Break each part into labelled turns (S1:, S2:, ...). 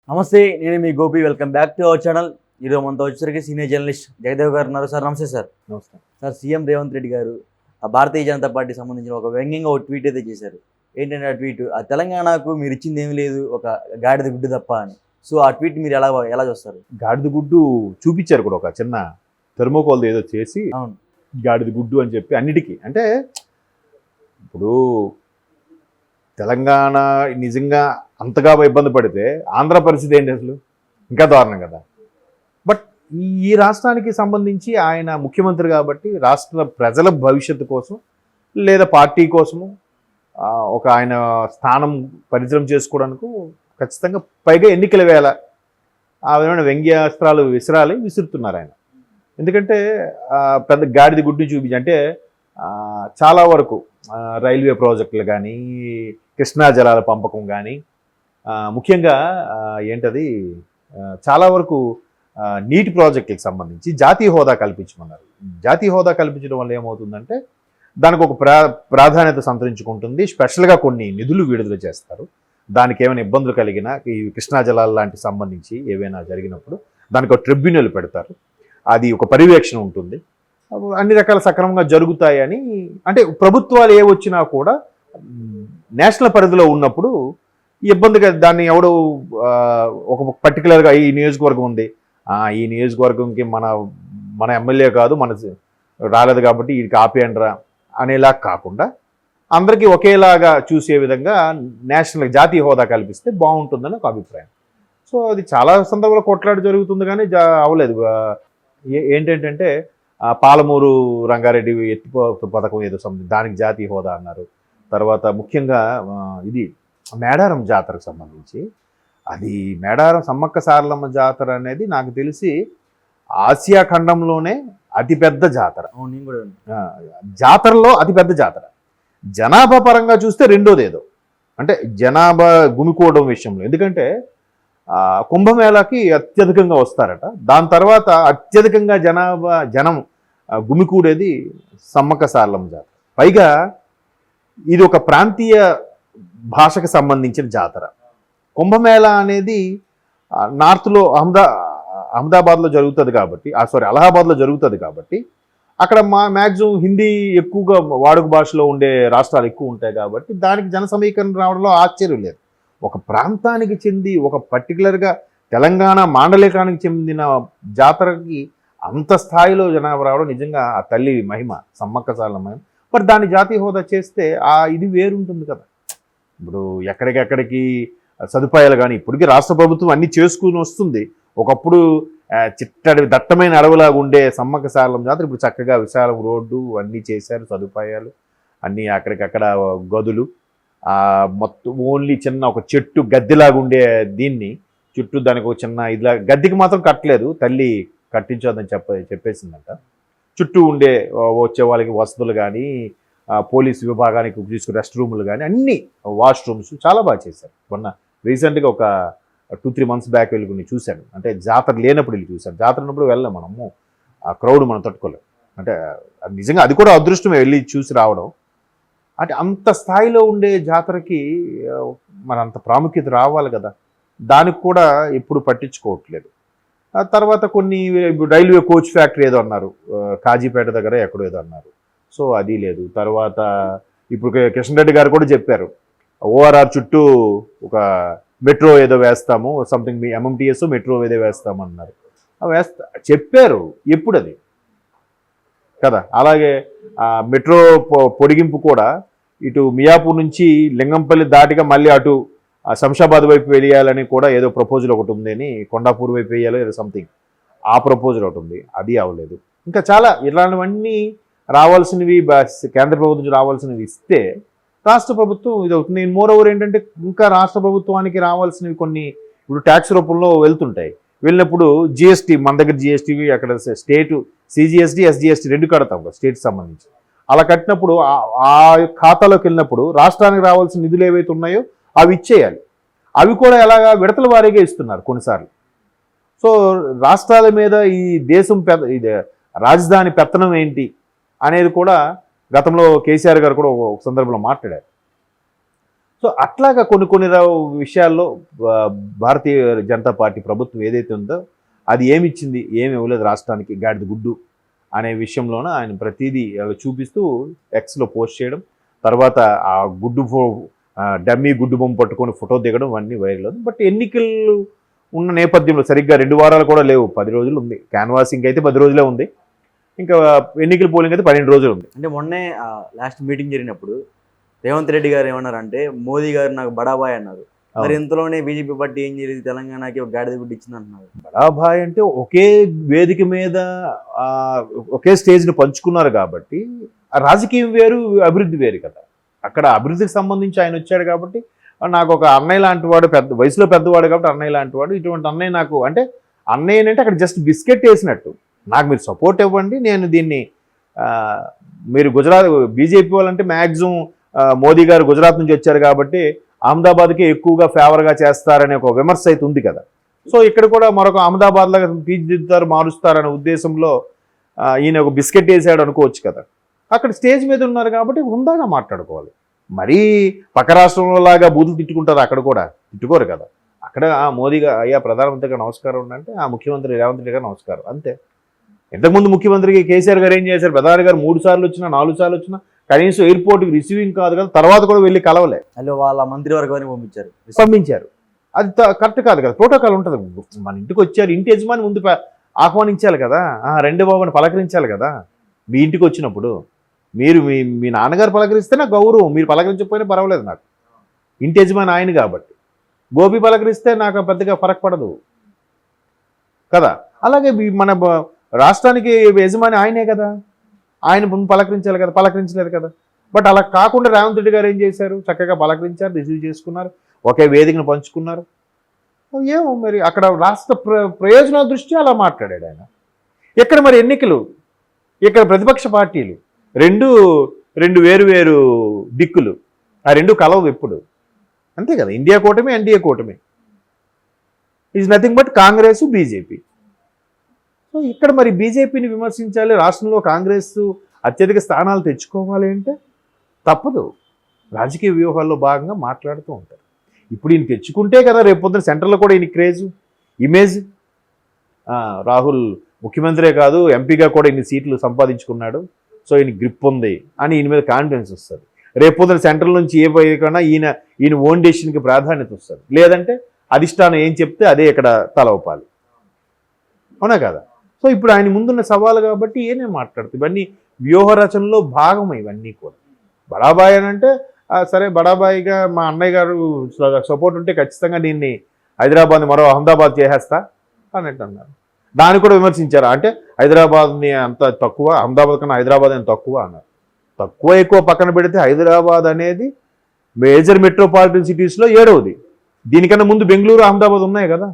S1: నమస్తే, నేను మీ Gopi. Welcome back to our channel. ఈరోజు మనతో వచ్చేసరికి సీనియర్ జర్నలిస్ట్ జగదేవ్ గారు ఉన్నారు. సార్ నమస్తే. సార్
S2: నమస్తే
S1: సార్, సీఎం రేవంత్ రెడ్డి గారు ఆ భారతీయ జనతా పార్టీ సంబంధించిన ఒక వ్యంగ్యంగా ఒక ట్వీట్ అయితే చేశారు. ఏంటంటే ఆ ట్వీట్, ఆ తెలంగాణకు మీరు ఇచ్చింది ఏమీ లేదు, ఒక గాడిద గుడ్డు తప్ప అని. సో ఆ ట్వీట్ మీరు ఎలా చూస్తారు?
S2: గాడిద గుడ్డు చూపించారు కూడా, ఒక చిన్న థెర్మోకోల్ ఏదో చేసి
S1: అవును,
S2: గాడిద గుడ్డు అని చెప్పి అన్నిటికీ. అంటే ఇప్పుడు తెలంగాణ నిజంగా అంతగా ఇబ్బంది పడితే ఆంధ్ర పరిస్థితి ఏంటి అసలు? ఇంకా దారుణం కదా. బట్ ఈ రాష్ట్రానికి సంబంధించి ఆయన ముఖ్యమంత్రి కాబట్టి రాష్ట్ర ప్రజల భవిష్యత్తు కోసం లేదా పార్టీ కోసము ఒక ఆయన స్థానం పరిచయం చేసుకోవడానికి ఖచ్చితంగా పైగా ఎన్నికల వేళ ఆ విధమైన వ్యంగ్యాస్త్రాలు విసురుతున్నారు ఆయన. ఎందుకంటే పెద్ద గాడిద గుడ్డు చూపించి, అంటే చాలా వరకు రైల్వే ప్రాజెక్టులు కానీ, కృష్ణా జలాల పంపకం కానీ, ముఖ్యంగా ఏంటది చాలా వరకు నీటి ప్రాజెక్టులకు సంబంధించి జాతీయ హోదా కల్పించమన్నారు. జాతీయ హోదా కల్పించడం వల్ల ఏమవుతుందంటే దానికి ఒక ప్రాధాన్యత సంతరించుకుంటుంది. స్పెషల్గా కొన్ని నిధులు విడుదల చేస్తారు. దానికి ఏమైనా ఇబ్బందులు కలిగినా, ఈ కృష్ణా జలాల లాంటి సంబంధించి ఏవైనా జరిగినప్పుడు దానికి ఒక ట్రిబ్యునల్ పెడతారు. అది ఒక పర్యవేక్షణ ఉంటుంది. అన్ని రకాల సక్రమంగా జరుగుతాయని, అంటే ప్రభుత్వాలు ఏ వచ్చినా కూడా నేషనల్ పరిధిలో ఉన్నప్పుడు ఇబ్బందిగా దాన్ని ఎవడు ఒక పర్టికులర్గా ఈ నియోజకవర్గం ఉంది, ఈ నియోజకవర్గంకి మన ఎమ్మెల్యే కాదు, మన రాలేదు కాబట్టి వీడికి ఆపేయండిరా అనేలా కాకుండా అందరికీ ఒకేలాగా చూసే విధంగా నేషనల్ జాతీయ హోదా కల్పిస్తే బాగుంటుందని ఒక అభిప్రాయం. సో అది చాలా సందర్భాల్లో కొట్లాట జరుగుతుంది, కానీ అవ్వలేదు. ఏంటంటే పాలమూరు రంగారెడ్డి ఎత్తిపోతల పథకం ఏదో సంబంధించి దానికి జాతీయ హోదా అన్నారు. తర్వాత ముఖ్యంగా ఇది మేడారం జాతరకు సంబంధించి, అది మేడారం సమ్మక్క సారలమ్మ జాతర అనేది నాకు తెలిసి ఆసియా ఖండంలోనే అతిపెద్ద జాతర. జాతరలో అతిపెద్ద జాతర. జనాభా పరంగా చూస్తే రెండోది ఏదో, అంటే జనాభా గుమికూడడం విషయంలో. ఎందుకంటే కుంభమేళాకి అత్యధికంగా వస్తారట. దాని తర్వాత అత్యధికంగా జనం గుమికూడేది సమ్మక్క సారలమ్మ జాతర. పైగా ఇది ఒక ప్రాంతీయ భాషకు సంబంధించిన జాతర. కుంభమేళా అనేది నార్త్లో అహ్మదాబాద్లో జరుగుతుంది కాబట్టి, అలహాబాద్లో జరుగుతుంది కాబట్టి అక్కడ మ్యాక్సిమం హిందీ ఎక్కువగా వాడుక భాషలో ఉండే రాష్ట్రాలు ఎక్కువ ఉంటాయి కాబట్టి దానికి జన సమీకరణ రావడంలో ఆశ్చర్యం లేదు. ఒక ప్రాంతానికి చెంది, ఒక పర్టికులర్గా తెలంగాణ మాండలికానికి చెందిన జాతరకి అంత స్థాయిలో జనాభా రావడం నిజంగా ఆ తల్లి మహిమ, సమ్మక్క సారలమ్మ మహిమ. మరి దాన్ని జాతీయ హోదా చేస్తే ఇది వేరుంటుంది కదా. ఇప్పుడు ఎక్కడికెక్కడికి సదుపాయాలు కానీ ఇప్పటికీ రాష్ట్ర ప్రభుత్వం అన్నీ చేసుకుని వస్తుంది. ఒకప్పుడు చిట్టడి దట్టమైన అడవులాగా ఉండే సమ్మక్క సారలమ్మ జాతర ఇప్పుడు చక్కగా విశాలం రోడ్డు అన్నీ చేశారు, సదుపాయాలు అన్నీ అక్కడికక్కడ గదులు, మొత్తం ఓన్లీ చిన్న ఒక చెట్టు గద్దెలాగా ఉండే దీన్ని చుట్టూ దానికి ఒక చిన్న ఇదిలా గద్దెకి మాత్రం కట్టలేదు, తల్లి కట్టించొద్దని చెప్పేసిందంట. చుట్టూ ఉండే వచ్చే వాళ్ళకి వసతులు కానీ, పోలీసు విభాగానికి తీసుకునే రెస్ట్ రూములు కానీ, అన్నీ వాష్రూమ్స్ చాలా బాగా చేశారు. మొన్న రీసెంట్గా ఒక 2-3 months బ్యాక్ వెళ్ళి కొన్ని చూశాను. అంటే జాతర లేనప్పుడు వెళ్ళి చూశాను. జాతర ఉన్నప్పుడు వెళ్ళాం మనము, ఆ క్రౌడ్ మనం తట్టుకోలేం. అంటే నిజంగా అది కూడా అదృష్టమే వెళ్ళి చూసి రావడం. అంటే అంత స్థాయిలో ఉండే జాతరకి మరి అంత ప్రాముఖ్యత రావాలి కదా. దానికి కూడా ఎప్పుడు పట్టించుకోవట్లేదు. ఆ తర్వాత కొన్ని రైల్వే కోచ్ ఫ్యాక్టరీ ఏదో అన్నారు, కాజీపేట దగ్గర ఎక్కడో ఏదో అన్నారు. సో అది లేదు. తర్వాత ఇప్పుడు కిషన్ రెడ్డి గారు కూడా చెప్పారు, ఓఆర్ఆర్ చుట్టూ ఒక మెట్రో ఏదో వేస్తాము, సంథింగ్ ఎంఎంటీఎస్ మెట్రో ఏదో వేస్తాము అన్నారు. చెప్పారు, ఎప్పుడు అది కదా. అలాగే మెట్రో పొడిగింపు కూడా ఇటు మియాపూర్ నుంచి లింగంపల్లి దాటిగా మళ్ళీ అటు శంషాబాద్ వైపు వేయాలని కూడా ఏదో ప్రపోజల్ ఒకటి ఉంది అని, కొండాపూర్ వైపు వేయాలో ఏదో సంథింగ్ ఆ ప్రపోజల్ ఒకటి ఉంది, అది అవ్వలేదు. ఇంకా చాలా ఇలాంటివన్నీ రావాల్సినవి కేంద్ర ప్రభుత్వం నుంచి రావాల్సినవి ఇస్తే రాష్ట్ర ప్రభుత్వం ఇది అవుతుంది. నేను మోర్ ఏంటంటే ఇంకా రాష్ట్ర ప్రభుత్వానికి రావాల్సినవి కొన్ని ఇప్పుడు ట్యాక్స్ రూపంలో వెళ్తుంటాయి. వెళ్ళినప్పుడు జిఎస్టీ, మన దగ్గర జిఎస్టీ అక్కడ స్టేటు సిజిఎస్టీ ఎస్జిఎస్టీ రెండు కడతాం స్టేట్కి సంబంధించి. అలా కట్టినప్పుడు ఆ ఖాతాలోకి వెళ్ళినప్పుడు రాష్ట్రానికి రావాల్సిన నిధులు ఏవైతే ఉన్నాయో అవి ఇచ్చేయాలి. అవి కూడా ఎలాగా విడతల వారీగా ఇస్తున్నారు కొన్నిసార్లు. సో రాష్ట్రాల మీద ఈ దేశం ఇది రాజధాని పెత్తనం ఏంటి అనేది కూడా గతంలో కేసీఆర్ గారు కూడా ఒక సందర్భంలో మాట్లాడారు. సో అట్లాగా కొన్ని విషయాల్లో ఆ, భారతీయ జనతా పార్టీ ప్రభుత్వం ఏదైతే ఉందో అది ఏమి ఇచ్చింది, ఏమి ఇవ్వలేదు రాష్ట్రానికి, గాడిద గుడ్డు అనే విషయంలోన ఆయన ప్రతిదీ అలా చూపిస్తూ ఎక్స్లో పోస్ట్ చేయడం, తర్వాత ఆ డమ్మీ గుడ్డు బొమ్మ పట్టుకొని ఫోటో దిగడం అన్నీ వైరల్ అవుతుంది. బట్ ఎన్నికలు ఉన్న నేపథ్యంలో సరిగ్గా 2 వారాలు కూడా లేవు, 10 రోజులు ఉంది. క్యాన్వాసింగ్ అయితే 10 రోజులే ఉంది, ఇంకా ఎన్నికల పోలింగ్ అయితే 12 రోజులు ఉంది.
S1: అంటే మొన్నే లాస్ట్ మీటింగ్ జరిగినప్పుడు రేవంత్ రెడ్డి గారు ఏమన్నారంటే మోదీ గారు నాకు బడాబాయ్ అన్నారు. మరి ఇంతలోనే బీజేపీ పార్టీ ఏం చేయలేదు, తెలంగాణకి ఒక గాడిద గుడ్డు ఇచ్చింది అంటున్నారు.
S2: బడాభాయ్ అంటే ఒకే వేదిక మీద ఒకే స్టేజ్ని పంచుకున్నారు కాబట్టి ఆ రాజకీయం వేరు, అభివృద్ధి వేరు కదా. అక్కడ అభివృద్ధికి సంబంధించి ఆయన వచ్చాడు కాబట్టి నాకు ఒక అన్నయ్య లాంటి వాడు, పెద్ద వయసులో పెద్దవాడు కాబట్టి అన్నయ్య లాంటి వాడు, ఇటువంటి అన్నయ్య నాకు అంటే అన్నయ్య అంటే అక్కడ జస్ట్ బిస్కెట్ వేసినట్టు, నాకు మీరు సపోర్ట్ ఇవ్వండి, నేను దీన్ని మీరు గుజరాత్ బీజేపీ వాళ్ళంటే మ్యాక్సిమం మోదీ గారు గుజరాత్ నుంచి వచ్చారు కాబట్టి అహ్మదాబాద్కి ఎక్కువగా ఫేవర్గా చేస్తారనే ఒక విమర్శ అయితే ఉంది కదా. సో ఇక్కడ కూడా మరొక అహ్మదాబాద్ లాగా తీర్చిదిద్దుతారు, మారుస్తారనే ఉద్దేశంలో ఈయన ఒక బిస్కెట్ వేసాడు అనుకోవచ్చు కదా. అక్కడ స్టేజ్ మీద ఉన్నారు కాబట్టి హుందాగా మాట్లాడుకోవాలి. మరీ పక్క రాష్ట్రంలో లాగా బూతులు తిట్టుకుంటారు, అక్కడ కూడా తిట్టుకోరు కదా. అక్కడ మోదీగా అయ్యా ప్రధానమంత్రిగా నమస్కారం అంటే ఆ ముఖ్యమంత్రి రేవంత్ రెడ్డి గారు నమస్కారం అంతే. ఇంతకుముందు ముఖ్యమంత్రికి కేసీఆర్ గారు ఏం చేశారు, ప్రధాని గారు 3 సార్లు వచ్చినా 4 సార్లు వచ్చినా కనీసం ఎయిర్పోర్ట్కి రిసీవింగ్ కాదు కదా, తర్వాత కూడా వెళ్ళి కలవలే,
S1: అలా వాళ్ళ మంత్రివర్గాన్ని
S2: పంపించారు. అది కరెక్ట్ కాదు కదా, ప్రోటోకాల్ ఉంటుంది. మన ఇంటికి వచ్చారు, ఇంటి యజమాని ముందు ఆహ్వానించాలి కదా, రెండో బాబుని పలకరించాలి కదా. మీ ఇంటికి వచ్చినప్పుడు మీరు మీ నాన్నగారు పలకరిస్తే నాకు గౌరవం, మీరు పలకరించకపోయినా పర్వాలేదు నాకు, ఇంటి యజమాని ఆయన కాబట్టి. గోపి పలకరిస్తే నాకు పెద్దగా ఫరక్ పడదు కదా. అలాగే మన రాష్ట్రానికి యజమాని ఆయనే కదా, ఆయన పలకరించాలి కదా, పలకరించలేదు కదా. బట్ అలా కాకుండా రేవంత్ రెడ్డి గారు ఏం చేశారు, చక్కగా పలకరించారు, రిసీవ్ చేసుకున్నారు, ఒకే వేదికను పంచుకున్నారు. ఏమో మరి అక్కడ రాష్ట్ర ప్రయోజనాల దృష్ట్యా అలా మాట్లాడాడు ఆయన. ఇక్కడ మరి ఎన్నికలు, ఇక్కడ ప్రతిపక్ష పార్టీలు రెండు వేరు దిక్కులు, ఆ రెండు కలవు ఎప్పుడు, అంతే కదా. ఇండియా కూటమి, ఎన్డీఏ కూటమి is nothing but Congress, BJP. So ఇక్కడ మరి బీజేపీని విమర్శించాలి, రాష్ట్రంలో కాంగ్రెస్ అత్యధిక స్థానాలు తెచ్చుకోవాలి అంటే తప్పదు, రాజకీయ వ్యూహాల్లో భాగంగా మాట్లాడుతూ ఉంటారు. ఇప్పుడు ఈయన తెచ్చుకుంటే కదా రేపు పొద్దున సెంటర్లో కూడా ఈయన క్రేజ్, ఇమేజ్. రాహుల్ ముఖ్యమంత్రే కాదు ఎంపీగా కూడా ఇన్ని సీట్లు సంపాదించుకున్నాడు, సో ఈయన గ్రిప్ ఉంది అని ఈయన మీద కాన్ఫిడెన్స్ వస్తుంది. రేపు పొద్దున సెంట్రల్ నుంచి ఏ పోయికన్నా ఈయన ఓన్ డెసిషన్కి ప్రాధాన్యత వస్తుంది. లేదంటే అధిష్టానం ఏం చెప్తే అదే ఇక్కడ తలవపాలి, అవునా కదా. సో ఇప్పుడు ఆయన ముందున్న సవాలు కాబట్టి ఏనే మాట్లాడుతుంది, ఇవన్నీ వ్యూహ రచనలో భాగం, ఇవన్నీ కూడా. బడాబాయ్ అని అంటే సరే, బడాబాయిగా మా అన్నయ్య గారు సపోర్ట్ ఉంటే ఖచ్చితంగా దీన్ని హైదరాబాద్ని మరో అహ్మదాబాద్ చేసేస్తా అన్నట్టు అన్నారు. దాన్ని కూడా విమర్శించారు, అంటే హైదరాబాద్ని అంత తక్కువ, అహ్మదాబాద్ కన్నా హైదరాబాద్ అని తక్కువ అన్నారు. తక్కువ ఎక్కువ పక్కన పెడితే హైదరాబాద్ అనేది మేజర్ మెట్రోపాలిటన్ సిటీస్లో 7వది. దీనికన్నా ముందు బెంగళూరు, అహ్మదాబాద్ ఉన్నాయి కదా.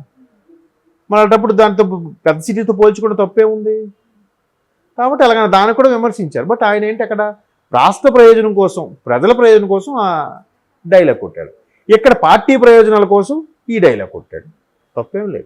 S2: మళ్ళటప్పుడు దాంతో పెద్ద సిటీతో పోల్చుకుంటే తప్పే ఉంది. కాబట్టి అలాగని దాన్ని కూడా విమర్శించారు. బట్ ఆయన ఏంటి అక్కడ రాష్ట్ర ప్రయోజనం కోసం, ప్రజల ప్రయోజనం కోసం ఆ డైలాగ్ కొట్టాడు. ఇక్కడ పార్టీ ప్రయోజనాల కోసం ఈ డైలాగ్ కొట్టాడు, తప్పేం లేదు.